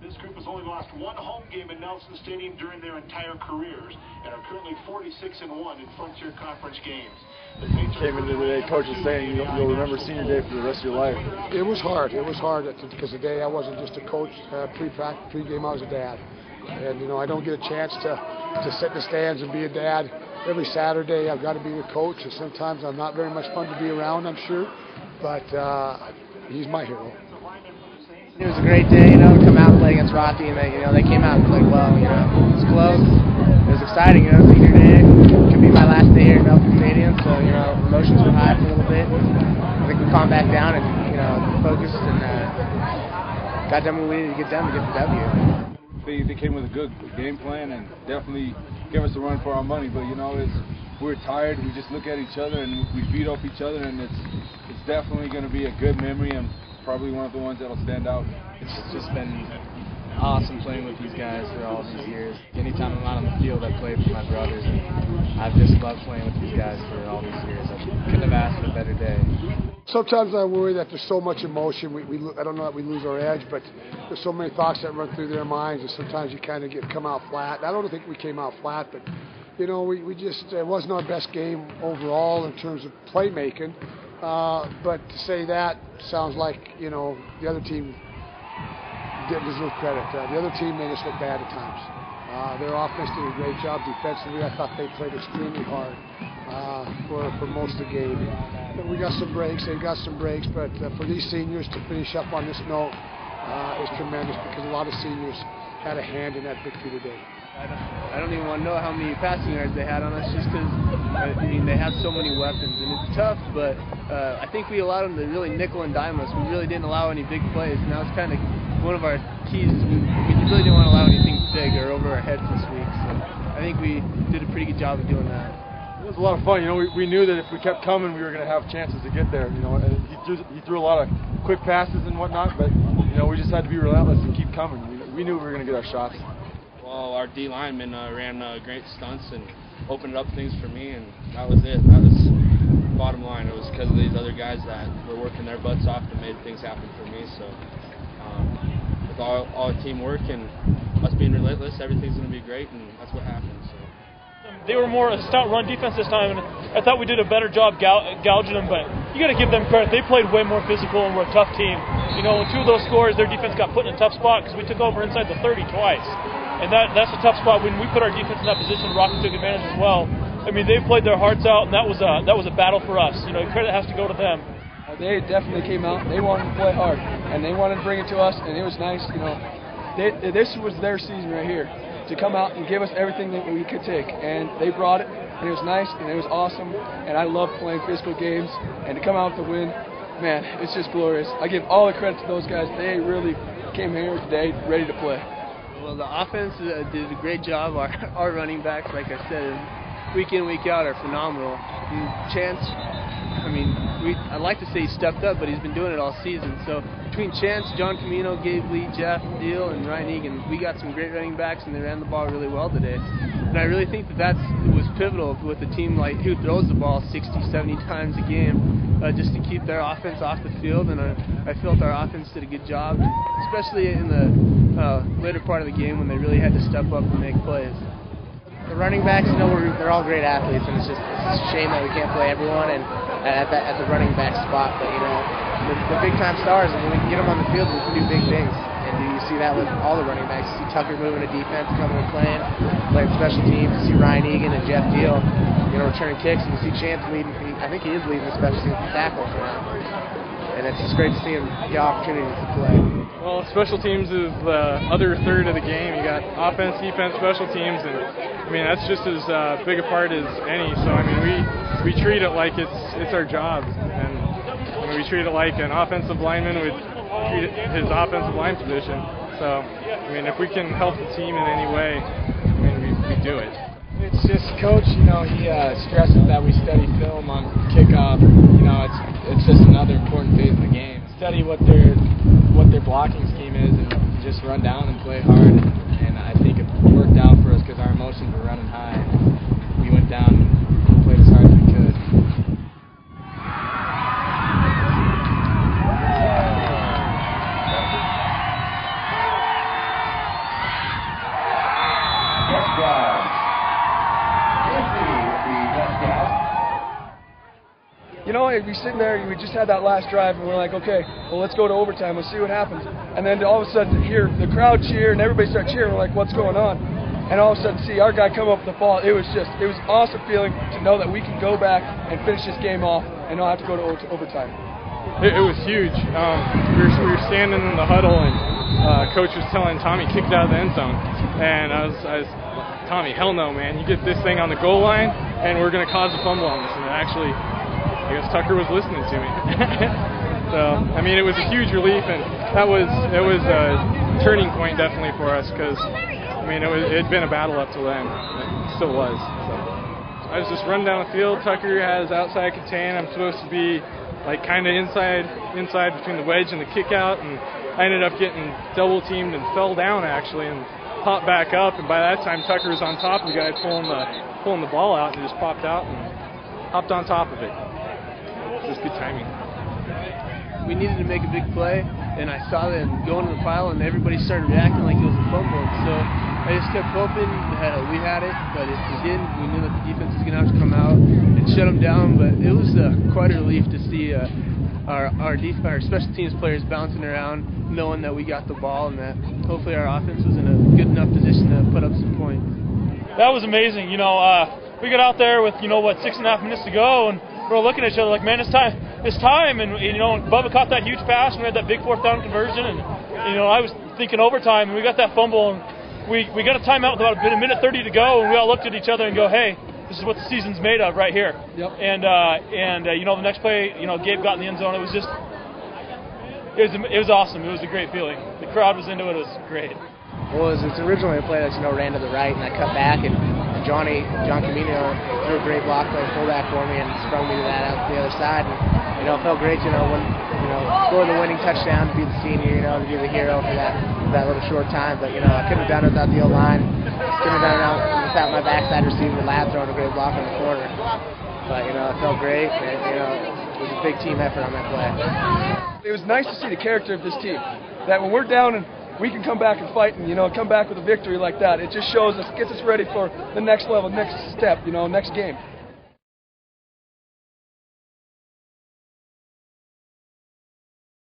This group has only lost one home game in Nelson Stadium during their entire careers and are currently 46-1 in Frontier Conference games. Came into today, coach is saying you'll remember senior day for the rest of your life. It was hard. It was hard because today I wasn't just a coach. Pre-game I was a dad, and I don't get a chance to sit in the stands and be a dad every Saturday. I've got to be the coach, and sometimes I'm not very much fun to be around, I'm sure, but he's my hero. It was a great day, to come out and play against Rocky, and they came out and played well. It was close. It was exciting. Senior day could be my last day here at Nelson Stadium, so emotions were high for a little bit. I think we calmed back down and focused and got done what we needed to get done to get the W. They came with a good game plan and definitely gave us a run for our money. But we're tired. We just look at each other and we feed off each other, and it's definitely going to be a good memory and probably one of the ones that'll stand out. It's just been awesome playing with these guys for all these years. Anytime I'm out on the field, I play for my brothers, and I've just loved playing with these guys for all these years. I couldn't have asked for a better day. Sometimes I worry that there's so much emotion. I don't know that we lose our edge, but there's so many thoughts that run through their minds, and sometimes you kind of come out flat. I don't think we came out flat, but we just it wasn't our best game overall in terms of playmaking. But to say that sounds like the other team didn't deserve credit. The other team made us look bad at times. Their offense did a great job defensively. I thought they played extremely hard for most of the game. But we got some breaks. They got some breaks. But for these seniors to finish up on this note is tremendous because a lot of seniors had a hand in that victory today. I don't even want to know how many passing yards they had on us just because, they have so many weapons. And it's tough, but I think we allowed them to really nickel and dime us. We really didn't allow any big plays. And that was kind of one of our keys. We really didn't want to allow anything big or over our heads this week. So I think we did a pretty good job of doing that. It was a lot of fun. We knew that if we kept coming, we were going to have chances to get there. And he threw a lot of quick passes and whatnot, but we just had to be relentless and keep coming. We knew we were going to get our shots. Well, our D linemen ran great stunts and opened up things for me, and that was it. That was bottom line. It was because of these other guys that were working their butts off that made things happen for me. So with all our teamwork and us being relentless, everything's going to be great, and that's what happened. So. They were more a stout run defense this time, and I thought we did a better job gouging them, but you got to give them credit. They played way more physical and were a tough team. With 2 of those scores, their defense got put in a tough spot because we took over inside the 30 twice. And that's a tough spot. When we put our defense in that position, Rocky took advantage as well. They played their hearts out, and that was a battle for us. Credit has to go to them. They definitely came out. They wanted to play hard, and they wanted to bring it to us, and it was nice. This was their season right here, to come out and give us everything that we could take, and they brought it, and it was nice, and it was awesome, and I love playing physical games, and to come out with the win, man, it's just glorious. I give all the credit to those guys. They really came here today ready to play. Well, the offense did a great job. Our running backs, like I said, week in, week out, are phenomenal. And Chance, I'd like to say he stepped up, but he's been doing it all season. So between Chance, John Camino, Gabe Lee, Jeff Deal, and Ryan Egan, we got some great running backs, and they ran the ball really well today. And I really think that was pivotal with a team who throws the ball 60, 70 times a game, just to keep their offense off the field. And I felt our offense did a good job, especially in the later part of the game when they really had to step up and make plays. The running backs, they're all great athletes, and it's a shame that we can't play everyone and at the running back spot. But the big time stars, and when we can get them on the field, we can do big things. And you see that with all the running backs. You see Tucker moving to defense, coming and playing special teams. You see Ryan Egan and Jeff Deal, returning kicks, and you see Chance leading. I think he is leading the special teams tackles now. And it's just great to see him get opportunities to play. Well, special teams is the other third of the game. You got offense, defense, special teams, and that's just as big a part as any. So we treat it like it's our job, and we treat it like an offensive lineman would treat his offensive line position. So if we can help the team in any way, we do it. It's just Coach, he stresses that we study film on kickoff. It's just another important phase of the game. Study what their blocking scheme is and just run down and play hard. And I think it worked out for us because our emotions were running high. We went down and played as hard as we could. be sitting there, we just had that last drive, and we're like, okay, well, let's go to overtime. Let's see what happens. And then all of a sudden, hear the crowd cheer, and everybody start cheering. We're like, what's going on? And all of a sudden, see our guy come up with the ball. It was an awesome feeling to know that we can go back and finish this game off and not have to go to overtime. It was huge. We were standing in the huddle, and Coach was telling Tommy, kick it out of the end zone. And I was Tommy, hell no, man. You get this thing on the goal line, and we're going to cause a fumble on this. And actually, I guess Tucker was listening to me. So, I mean, it was a huge relief, and it was a turning point definitely for us because, I mean, it had been a battle up till then. It still was. So I was just running down the field. Tucker has outside contain. I'm supposed to be like kind of inside between the wedge and the kick out, and I ended up getting double teamed and fell down actually and popped back up. And by that time, Tucker was on top of the guy pulling the ball out and just popped out and hopped on top of it. It was just good timing. We needed to make a big play, and I saw them going to the pile, and everybody started reacting like it was a fumble. And so I just kept hoping we had it, but if we didn't, we knew that the defense was going to have to come out and shut them down. But it was quite a relief to see our special teams players bouncing around, knowing that we got the ball and that hopefully our offense was in a good enough position to put up some points. That was amazing. We got out there with 6.5 minutes to go, and we're looking at each other like, man, it's time. And Bubba caught that huge pass, and we had that big fourth down conversion, and I was thinking overtime, and we got that fumble, and we got a timeout with about a minute 30 to go, and we all looked at each other and go, hey, this is what the season's made of right here. Yep. And the next play, Gabe got in the end zone. It was awesome. It was a great feeling. The crowd was into it. It was great. Well, it's originally a play that ran to the right, and I cut back, and John Camino threw a great block play fullback for me and sprung me to that out to the other side. And it felt great, when scoring the winning touchdown, to be the senior, to be the hero for that little short time. But I couldn't have done it without the O-line. Couldn't have done it without my backside receiver, Lad, throwing a great block in the corner. But it felt great, and it was a big team effort on that play. It was nice to see the character of this team. That when we're down and we can come back and fight and come back with a victory like that. It just shows us, gets us ready for the next level, next step, next game.